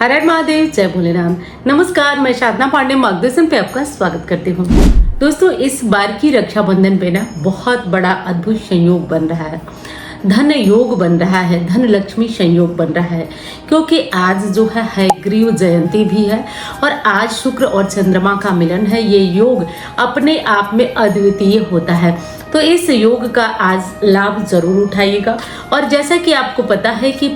हर हर महादेव, जय भोलेनाथ। नमस्कार, मैं साधना पांडे मार्गदर्शन पे आपका स्वागत करती हूँ। दोस्तों, इस बार की रक्षाबंधन पे ना बहुत बड़ा अद्भुत संयोग बन रहा है, धन योग बन रहा है, धन लक्ष्मी संयोग बन रहा है, क्योंकि आज जो है हयग्रीव जयंती भी है और आज शुक्र और चंद्रमा का मिलन है। ये योग अपने आप में अद्वितीय होता है, तो इस योग का आज लाभ जरूर उठाइएगा। और जैसा कि आपको पता है कि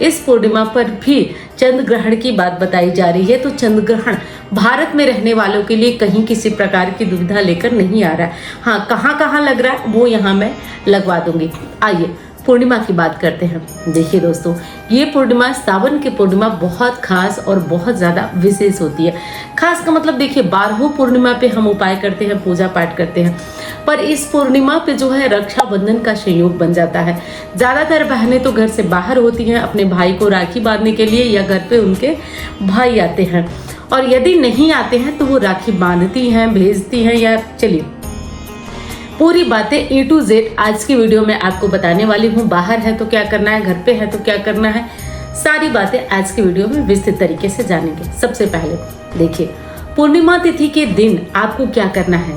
इस पूर्णिमा पर भी चंद्र ग्रहण की बात बताई जा रही है, तो चंद्र ग्रहण भारत में रहने वालों के लिए कहीं किसी प्रकार की दुविधा लेकर नहीं आ रहा है। हाँ, कहाँ कहाँ लग रहा है वो यहाँ मैं लगवा दूंगी। आइए पूर्णिमा की बात करते हैं। देखिए दोस्तों, ये पूर्णिमा, सावन की पूर्णिमा बहुत खास और बहुत ज़्यादा विशेष होती है। खास का मतलब देखिए, 12 पूर्णिमा पे हम उपाय करते हैं, पूजा पाठ करते हैं, पर इस पूर्णिमा पे जो है रक्षाबंधन का संयोग बन जाता है। ज़्यादातर बहनें तो घर से बाहर होती हैं अपने भाई को राखी बांधने के लिए, या घर पे उनके भाई आते हैं, और यदि नहीं आते हैं तो वो राखी बांधती हैं, भेजती हैं। या चलिए पूरी बातें A to Z आज की वीडियो में आपको बताने वाली हूँ। बाहर है तो क्या करना है, घर पे है तो क्या करना है, सारी बातें आज की वीडियो में विस्तृत तरीके से जानेंगे। सबसे पहले देखिए, पूर्णिमा तिथि के दिन आपको क्या करना है।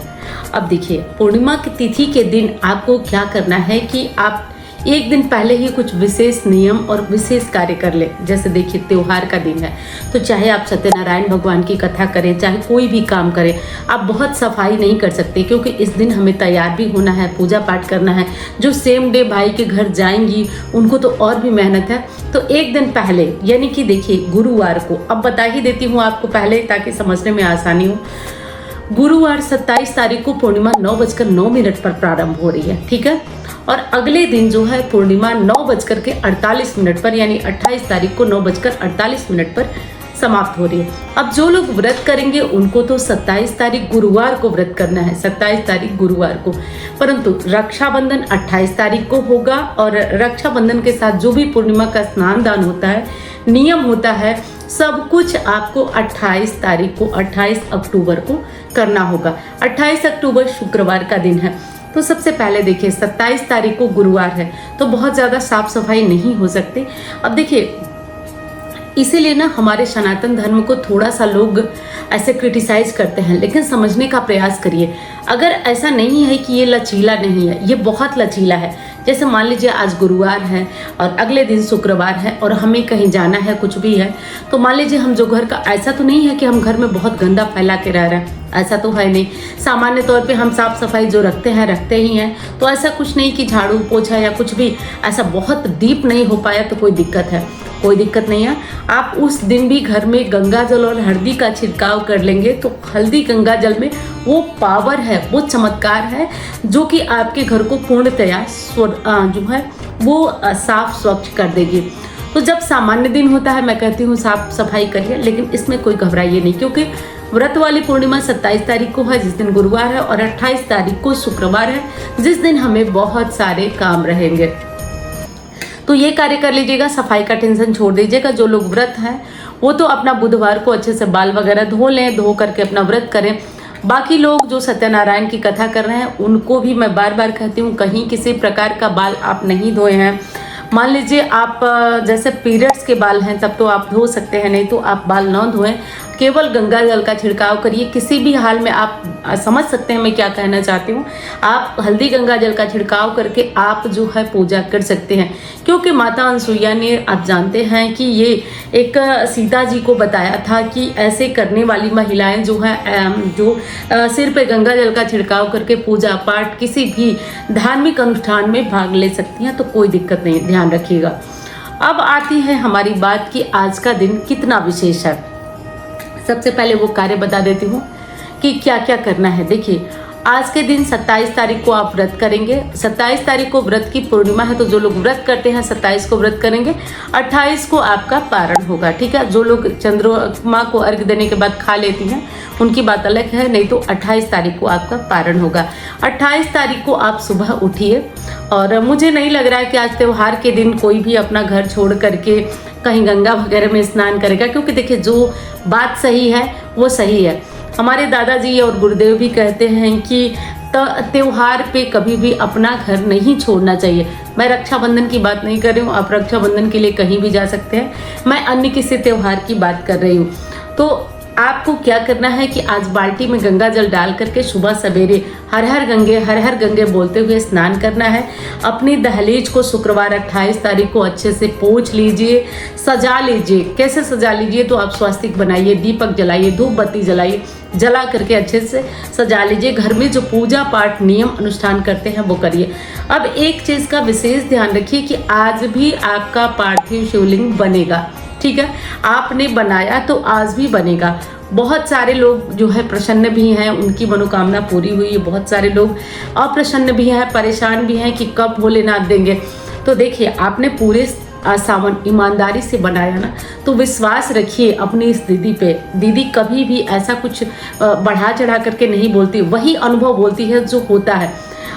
अब देखिए, पूर्णिमा की तिथि के दिन आपको क्या करना है कि आप एक दिन पहले ही कुछ विशेष नियम और विशेष कार्य कर ले। जैसे देखिए, त्योहार का दिन है तो चाहे आप सत्यनारायण भगवान की कथा करें, चाहे कोई भी काम करें, आप बहुत सफाई नहीं कर सकते, क्योंकि इस दिन हमें तैयार भी होना है, पूजा पाठ करना है। जो सेम डे भाई के घर जाएंगी उनको तो और भी मेहनत है। तो एक दिन पहले, यानी कि देखिए गुरुवार को, अब बता ही देती हूँ आपको पहले ताकि समझने में आसानी हो। गुरुवार 27 तारीख को पूर्णिमा 9:09 पर प्रारंभ हो रही है, ठीक है। और अगले दिन जो है पूर्णिमा 9:48 पर, यानी 28 तारीख को 9:48 पर समाप्त हो रही है। अब जो लोग व्रत करेंगे उनको तो 27 तारीख गुरुवार को व्रत करना है, 27 तारीख गुरुवार को, परंतु रक्षाबंधन 28 तारीख को होगा। और रक्षाबंधन के साथ जो भी पूर्णिमा का स्नान दान होता है, नियम होता है, सब कुछ आपको 28 तारीख को, 28 अक्टूबर को करना होगा। 28 अक्टूबर शुक्रवार का दिन है। तो सबसे पहले देखिए, 27 तारीख को गुरुवार है तो बहुत ज़्यादा साफ सफाई नहीं हो सकती। अब देखिए, इसीलिए ना हमारे सनातन धर्म को थोड़ा सा लोग ऐसे क्रिटिसाइज करते हैं, लेकिन समझने का प्रयास करिए। अगर ऐसा नहीं है कि ये लचीला नहीं है, ये बहुत लचीला है। जैसे मान लीजिए आज गुरुवार है और अगले दिन शुक्रवार है और हमें कहीं जाना है, कुछ भी है, तो मान लीजिए हम जो घर का, ऐसा तो नहीं है कि हम घर में बहुत गंदा फैला के रह रहे हैं, ऐसा तो है नहीं। सामान्य तौर पे हम साफ सफाई जो रखते हैं रखते ही हैं, तो ऐसा कुछ नहीं कि झाड़ू पोछा या कुछ भी ऐसा बहुत डीप नहीं हो पाया तो कोई दिक्कत है, कोई दिक्कत नहीं है। आप उस दिन भी घर में गंगा जल और हल्दी का छिड़काव कर लेंगे तो हल्दी गंगा जल में वो पावर है, वो चमत्कार है जो कि आपके घर को पूर्णतया जो है वो साफ स्वच्छ कर देगी। तो जब सामान्य दिन होता है, मैं कहती हूँ साफ सफाई करिए, लेकिन इसमें कोई घबराइए नहीं, क्योंकि व्रत वाली पूर्णिमा 27 तारीख को है जिस दिन गुरुवार है, और 28 तारीख को शुक्रवार है जिस दिन हमें बहुत सारे काम रहेंगे। तो ये कार्य कर लीजिएगा, सफाई का टेंशन छोड़ दीजिएगा। जो लोग व्रत हैं वो तो अपना बुधवार को अच्छे से बाल वगैरह धो लें, धो करके अपना व्रत करें। बाकी लोग जो सत्यनारायण की कथा कर रहे हैं उनको भी मैं बार बार कहती हूँ, कहीं किसी प्रकार का बाल आप नहीं धोए हैं। मान लीजिए आप जैसे पीरियड्स के बाल हैं तब तो आप धो सकते हैं, नहीं तो आप बाल ना धोएं, केवल गंगा जल का छिड़काव करिए। किसी भी हाल में आप समझ सकते हैं मैं क्या कहना चाहती हूँ। आप हल्दी गंगा जल का छिड़काव करके आप जो है पूजा कर सकते हैं, क्योंकि माता अनसुईया ने, आप जानते हैं कि ये एक सीता जी को बताया था कि ऐसे करने वाली महिलाएं जो है जो सिर पे गंगा जल का छिड़काव करके पूजा पाठ किसी भी धार्मिक अनुष्ठान में भाग ले सकती हैं, तो कोई दिक्कत नहीं, ध्यान रखिएगा। अब आती है हमारी बात कि आज का दिन कितना विशेष है। सबसे पहले वो कार्य बता देती हूँ कि क्या क्या करना है। देखिए, आज के दिन 27 तारीख को आप व्रत करेंगे। 27 तारीख को व्रत की पूर्णिमा है, तो जो लोग व्रत करते हैं 27 को व्रत करेंगे, 28 को आपका पारण होगा, ठीक है। जो लोग चंद्रमा को अर्घ्य देने के बाद खा लेती हैं उनकी बात अलग है, नहीं तो 28 तारीख को आपका पारण होगा। 28 तारीख को आप सुबह उठिए, और मुझे नहीं लग रहा है कि आज त्योहार के दिन कोई भी अपना घर छोड़ करके कहीं गंगा वगैरह में स्नान करेगा, क्योंकि देखिए जो बात सही है वो सही है। हमारे दादाजी और गुरुदेव भी कहते हैं कि त्योहार पे कभी भी अपना घर नहीं छोड़ना चाहिए। मैं रक्षाबंधन की बात नहीं कर रही हूँ, आप रक्षाबंधन के लिए कहीं भी जा सकते हैं, मैं अन्य किसी त्योहार की बात कर रही हूँ। तो आपको क्या करना है कि आज बाल्टी में गंगा जल डाल करके सुबह सवेरे हर हर गंगे बोलते हुए स्नान करना है। अपनी दहलीज को शुक्रवार 28 तारीख को अच्छे से पोंछ लीजिए, सजा लीजिए। कैसे सजा लीजिए? तो आप स्वास्तिक बनाइए, दीपक जलाइए, धूप बत्ती जलाइए, जला करके अच्छे से सजा लीजिए। घर में जो पूजा पाठ नियम अनुष्ठान करते हैं वो करिए। अब एक चीज़ का विशेष ध्यान रखिए कि आज भी आपका पार्थिव शिवलिंग बनेगा, ठीक है? आपने बनाया तो आज भी बनेगा। बहुत सारे लोग जो है प्रसन्न भी हैं, उनकी मनोकामना पूरी हुई है। बहुत सारे लोग अप्रसन्न भी हैं, परेशान भी हैं कि कब भोलेनाथ देंगे। तो देखिए, आपने पूरे सावन ईमानदारी से बनाया ना, तो विश्वास रखिए अपनी इस दीदी पे। दीदी कभी भी ऐसा कुछ बढ़ा चढ़ा करके नहीं बोलती, वही अनुभव बोलती है जो होता है।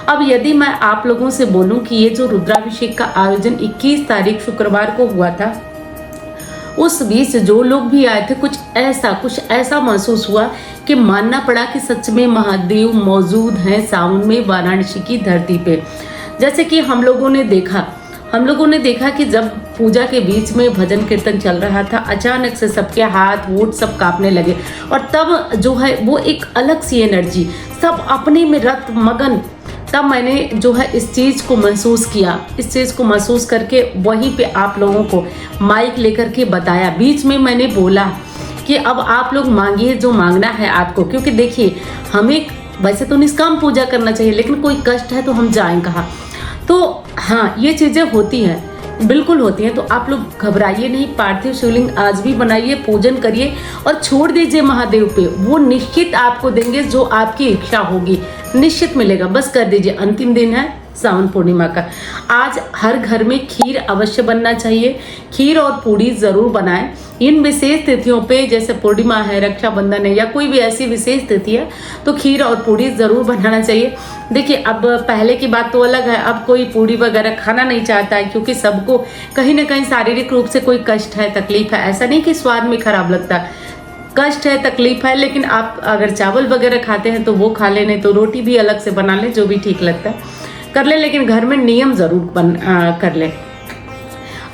अब यदि मैं आप लोगों से बोलूं कि ये जो रुद्राभिषेक का आयोजन 21 तारीख शुक्रवार को हुआ था, उस बीच जो लोग भी आए थे, कुछ ऐसा महसूस हुआ कि मानना पड़ा कि सच में महादेव मौजूद हैं सावन में वाराणसी की धरती पे। जैसे कि हम लोगों ने देखा कि जब पूजा के बीच में भजन कीर्तन चल रहा था, अचानक से सबके हाथ वोट सब कांपने लगे और तब जो है वो एक अलग सी एनर्जी, सब अपने में रत मगन। तब मैंने जो है इस चीज़ को महसूस किया। इस चीज़ को महसूस करके वहीं पे आप लोगों को माइक लेकर के बताया। बीच में मैंने बोला कि अब आप लोग मांगिए जो मांगना है आपको, क्योंकि देखिए हमें वैसे तो निष्काम पूजा करना चाहिए, लेकिन कोई कष्ट है तो हम जाएं कहाँ। तो हाँ, ये चीज़ें होती हैं, बिल्कुल होती हैं। तो आप लोग घबराइए नहीं, पार्थिव शिवलिंग आज भी बनाइए, पूजन करिए और छोड़ दीजिए महादेव पे। वो निश्चित आपको देंगे जो आपकी इच्छा होगी, निश्चित मिलेगा। बस कर दीजिए। अंतिम दिन है सावन पूर्णिमा का। आज हर घर में खीर अवश्य बनना चाहिए। खीर और पूड़ी ज़रूर बनाएं। इन विशेष तिथियों पे, जैसे पूर्णिमा है, रक्षाबंधन है या कोई भी ऐसी विशेष तिथि है, तो खीर और पूड़ी ज़रूर बनाना चाहिए। देखिए, अब पहले की बात तो अलग है, अब कोई पूड़ी वगैरह खाना नहीं चाहता है, क्योंकि सबको कहीं ना कहीं शारीरिक रूप से कोई कष्ट है, तकलीफ है। ऐसा नहीं कि स्वाद में खराब लगता है, कष्ट है, तकलीफ है, लेकिन आप अगर चावल वगैरह खाते हैं तो वो खा लें, नहीं तो रोटी भी अलग से बना लें, जो भी ठीक लगता है कर ले, लेकिन घर में नियम जरूर कर ले।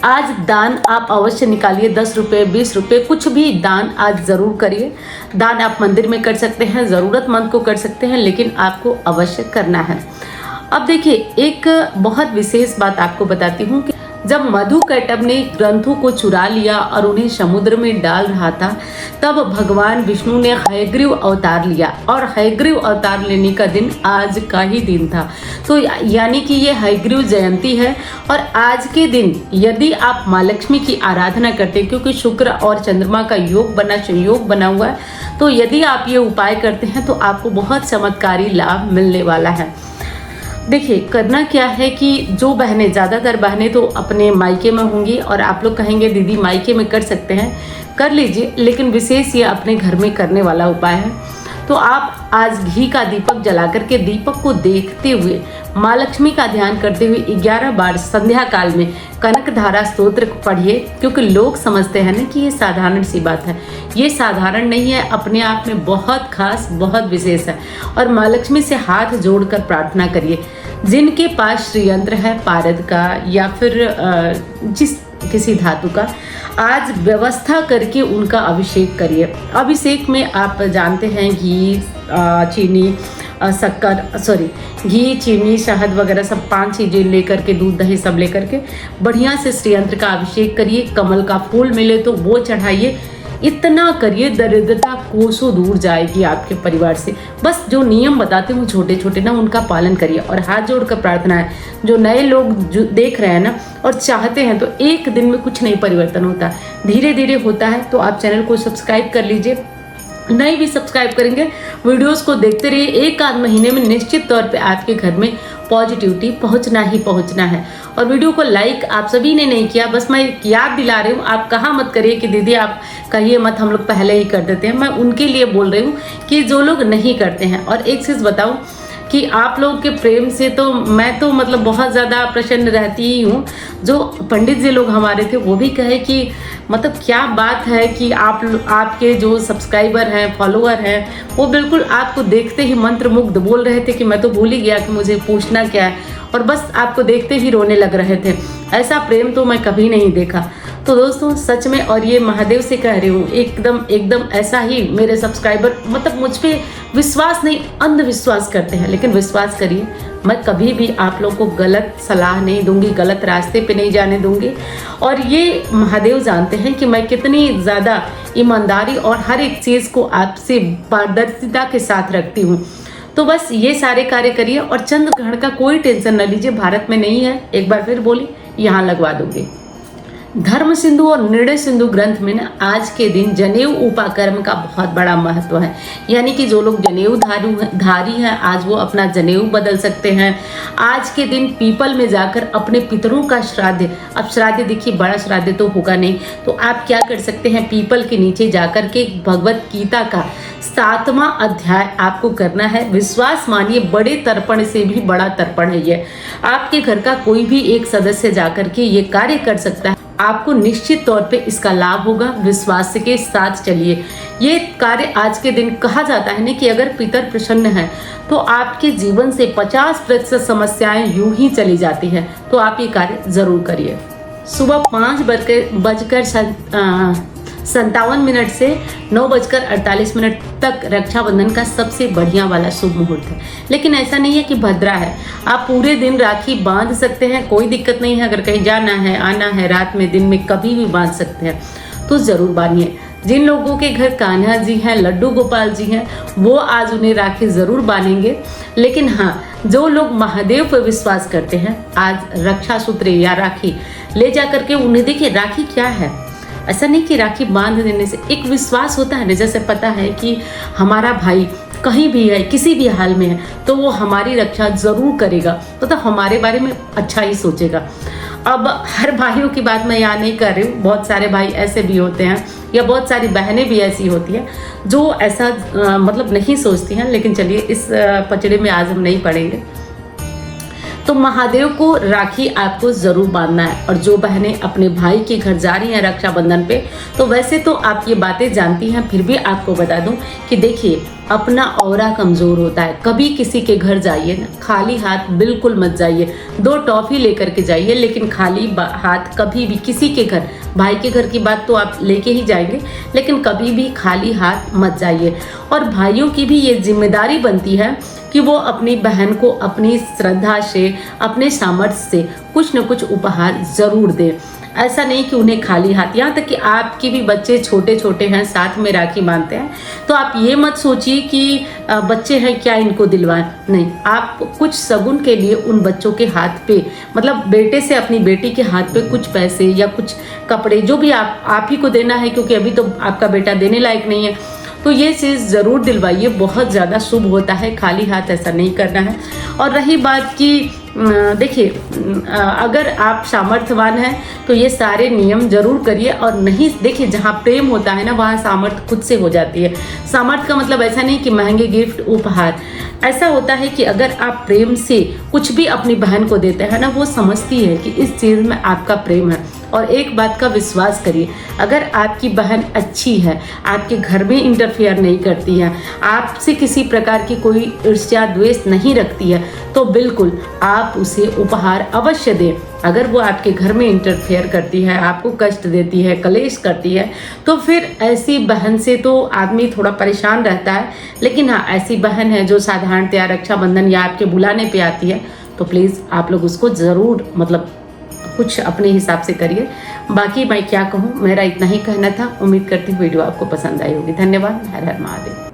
आज दान आप अवश्य निकालिए, 10 रुपये 20 रुपये कुछ भी दान आज ज़रूर करिए। दान आप मंदिर में कर सकते हैं, ज़रूरतमंद को कर सकते हैं, लेकिन आपको अवश्य करना है। अब देखिए, एक बहुत विशेष बात आपको बताती हूँ कि जब मधुकैटभ ने ग्रंथों को चुरा लिया और उन्हें समुद्र में डाल रहा था, तब भगवान विष्णु ने हयग्रीव अवतार लिया और हयग्रीव अवतार लेने का दिन आज का ही दिन था। तो यानी कि ये हयग्रीव जयंती है। और आज के दिन यदि आप माँ लक्ष्मी की आराधना करते हैं, क्योंकि शुक्र और चंद्रमा का संयोग बना हुआ है, तो यदि आप ये उपाय करते हैं तो आपको बहुत चमत्कारी लाभ मिलने वाला है। देखिए, करना क्या है कि जो बहनें, ज़्यादातर बहनें तो अपने मायके में होंगी और आप लोग कहेंगे दीदी मायके में कर सकते हैं, कर लीजिए, लेकिन विशेष ये अपने घर में करने वाला उपाय है। तो आप आज घी का दीपक जला करके दीपक को देखते हुए माँ लक्ष्मी का ध्यान करते हुए 11 बार संध्या काल में कनक धारा स्तोत्र पढ़िए, क्योंकि लोग समझते हैं ना कि ये साधारण सी बात है। ये साधारण नहीं है, अपने आप में बहुत खास, बहुत विशेष है। और माँ लक्ष्मी से हाथ जोड़कर प्रार्थना करिए। जिनके पास श्रीयंत्र है, पारद का या फिर किसी धातु का, आज व्यवस्था करके उनका अभिषेक करिए। अभिषेक में आप जानते हैं घी, चीनी, घी, चीनी, शहद वगैरह सब 5 चीज़ें लेकर के, दूध दही सब लेकर के बढ़िया से श्रीयंत्र का अभिषेक करिए। कमल का फूल मिले तो वो चढ़ाइए। इतना करिए, दरिद्रता कोसों दूर जाएगी आपके परिवार से। बस जो नियम बताते हैं वो छोटे छोटे ना, उनका पालन करिए। और हाथ जोड़कर प्रार्थना है, जो नए लोग जो देख रहे हैं ना और चाहते हैं, तो एक दिन में कुछ नहीं परिवर्तन होता, धीरे धीरे होता है। तो आप चैनल को सब्सक्राइब कर लीजिए, नहीं भी सब्सक्राइब करेंगे, वीडियोस को देखते रहिए। एक आध महीने में निश्चित तौर पे आपके घर में पॉजिटिविटी पहुंचना ही पहुंचना है। और वीडियो को लाइक आप सभी ने नहीं किया, बस मैं याद दिला रही हूँ। आप कहा मत करिए कि दीदी आप कहिए मत, हम लोग पहले ही कर देते हैं। मैं उनके लिए बोल रही हूँ कि जो लोग नहीं करते हैं। और एक चीज़ बताऊँ कि आप लोग के प्रेम से तो मैं तो मतलब बहुत ज़्यादा प्रसन्न रहती ही हूँ। जो पंडित जी लोग हमारे थे वो भी कहे कि मतलब क्या बात है कि आपके जो सब्सक्राइबर हैं, फॉलोअर हैं, वो बिल्कुल आपको देखते ही मंत्रमुग्ध बोल रहे थे कि मैं तो भूल ही गया कि मुझे पूछना क्या है, और बस आपको देखते ही रोने लग रहे थे। ऐसा प्रेम तो मैं कभी नहीं देखा। तो दोस्तों सच में, और ये महादेव से कह रही हूँ, एकदम ऐसा ही मेरे सब्सक्राइबर मतलब मुझ पे विश्वास नहीं, अंधविश्वास करते हैं। लेकिन विश्वास करिए, मैं कभी भी आप लोगों को गलत सलाह नहीं दूंगी, गलत रास्ते पे नहीं जाने दूंगी। और ये महादेव जानते हैं कि मैं कितनी ज़्यादा ईमानदारी और हर एक चीज़ को आपसे पारदर्शिता के साथ रखती हूँ। तो बस ये सारे कार्य करिए और चंद्र ग्रहण का कोई टेंशन न लीजिए, भारत में नहीं है, एक बार फिर बोली, यहाँ लगवा दूंगी। धर्म सिंधु और निर्णय सिंधु ग्रंथ में ना आज के दिन जनेऊ उपाकर्म का बहुत बड़ा महत्व है। यानी कि जो लोग जनेऊ धारी हैं, आज वो अपना जनेऊ बदल सकते हैं। आज के दिन पीपल में जाकर अपने पितरों का श्राद्ध, अब श्राद्ध देखिए बड़ा श्राद्ध तो होगा नहीं, तो आप क्या कर सकते हैं, पीपल के नीचे जाकर के भगवत गीता का 7वां अध्याय आपको करना है। विश्वास मानिए, बड़े तर्पण से भी बड़ा तर्पण है ये। आपके घर का कोई भी एक सदस्य जाकर के ये कार्य कर सकता है, आपको निश्चित तौर पे इसका लाभ होगा। विश्वास के साथ चलिए। ये कार्य आज के दिन कहा जाता है ना कि अगर पितर प्रसन्न है तो आपके जीवन से 50% समस्याएं यूं ही चली जाती है। तो आप ये कार्य जरूर करिए। सुबह 5:57 से 9:48 तक रक्षाबंधन का सबसे बढ़िया वाला शुभ मुहूर्त है। लेकिन ऐसा नहीं है कि भद्रा है, आप पूरे दिन राखी बांध सकते हैं, कोई दिक्कत नहीं है। अगर कहीं जाना है, आना है, रात में, दिन में, कभी भी बांध सकते हैं, तो ज़रूर बांधिए। जिन लोगों के घर कान्हा जी हैं, लड्डू गोपाल जी हैं, वो आज उन्हें राखी ज़रूर बांधेंगे। लेकिन हाँ, जो लोग महादेव पर विश्वास करते हैं, आज रक्षा सूत्र या राखी ले जा करके उन्हें देखिए। राखी क्या है, ऐसा नहीं कि राखी बांध देने से एक विश्वास होता है ना, जैसे पता है कि हमारा भाई कहीं भी है, किसी भी हाल में है, तो वो हमारी रक्षा ज़रूर करेगा, तो हमारे बारे में अच्छा ही सोचेगा। अब हर भाइयों की बात मैं यहाँ नहीं कर रही हूँ, बहुत सारे भाई ऐसे भी होते हैं या बहुत सारी बहनें भी ऐसी होती हैं जो ऐसा मतलब नहीं सोचती हैं। लेकिन चलिए, इस पचड़े में आज हम नहीं पड़ेंगे। तो महादेव को राखी आपको ज़रूर बांधना है। और जो बहनें अपने भाई के घर जा रही हैं रक्षाबंधन पे, तो वैसे तो आप ये बातें जानती हैं, फिर भी आपको बता दूं कि देखिए, अपना ऑरा कमज़ोर होता है। कभी किसी के घर जाइए ना, खाली हाथ बिल्कुल मत जाइए। 2 टॉफ़ी लेकर के जाइए, लेकिन खाली हाथ कभी भी किसी के घर, भाई के घर की बात तो आप लेके ही जाएंगे, लेकिन कभी भी खाली हाथ मत जाइए। और भाइयों की भी ये जिम्मेदारी बनती है कि वो अपनी बहन को अपनी श्रद्धा से, अपने सामर्थ्य से कुछ न कुछ उपहार ज़रूर दें। ऐसा नहीं कि उन्हें खाली हाथ, यहाँ तक कि आपके भी बच्चे छोटे छोटे हैं, साथ में राखी बांधते हैं, तो आप ये मत सोचिए कि बच्चे हैं क्या इनको दिलवाएं, नहीं। आप कुछ शगुन के लिए उन बच्चों के हाथ पे, मतलब बेटे से अपनी बेटी के हाथ पे कुछ पैसे या कुछ कपड़े, जो भी आप ही को देना है, क्योंकि अभी तो आपका बेटा देने लायक नहीं है, तो ये चीज़ ज़रूर दिलवाइए, बहुत ज़्यादा शुभ होता है। खाली हाथ ऐसा नहीं करना है। और रही बात कि देखिए, अगर आप सामर्थ्यवान हैं तो ये सारे नियम जरूर करिए। और नहीं, देखिए, जहाँ प्रेम होता है ना, वहाँ सामर्थ्य खुद से हो जाती है। सामर्थ्य का मतलब ऐसा नहीं कि महंगे गिफ्ट, उपहार। ऐसा होता है कि अगर आप प्रेम से कुछ भी अपनी बहन को देते हैं ना, वो समझती है कि इस चीज़ में आपका प्रेम है। और एक बात का विश्वास करिए, अगर आपकी बहन अच्छी है, आपके घर में इंटरफेयर नहीं करती है, आपसे किसी प्रकार की कोई ईर्ष्या द्वेष नहीं रखती है, तो बिल्कुल आप उसे उपहार अवश्य दें। अगर वो आपके घर में इंटरफेयर करती है, आपको कष्ट देती है, कलेश करती है, तो फिर ऐसी बहन से तो आदमी थोड़ा परेशान रहता है। लेकिन हाँ, ऐसी बहन है जो साधारणतया रक्षाबंधन या आपके बुलाने पे आती है, तो प्लीज़ आप लोग उसको ज़रूर मतलब कुछ अपने हिसाब से करिए। बाकी मैं क्या कहूँ, मेरा इतना ही कहना था। उम्मीद करती हूँ वीडियो आपको पसंद आई होगी। धन्यवाद। हर हर महादेव।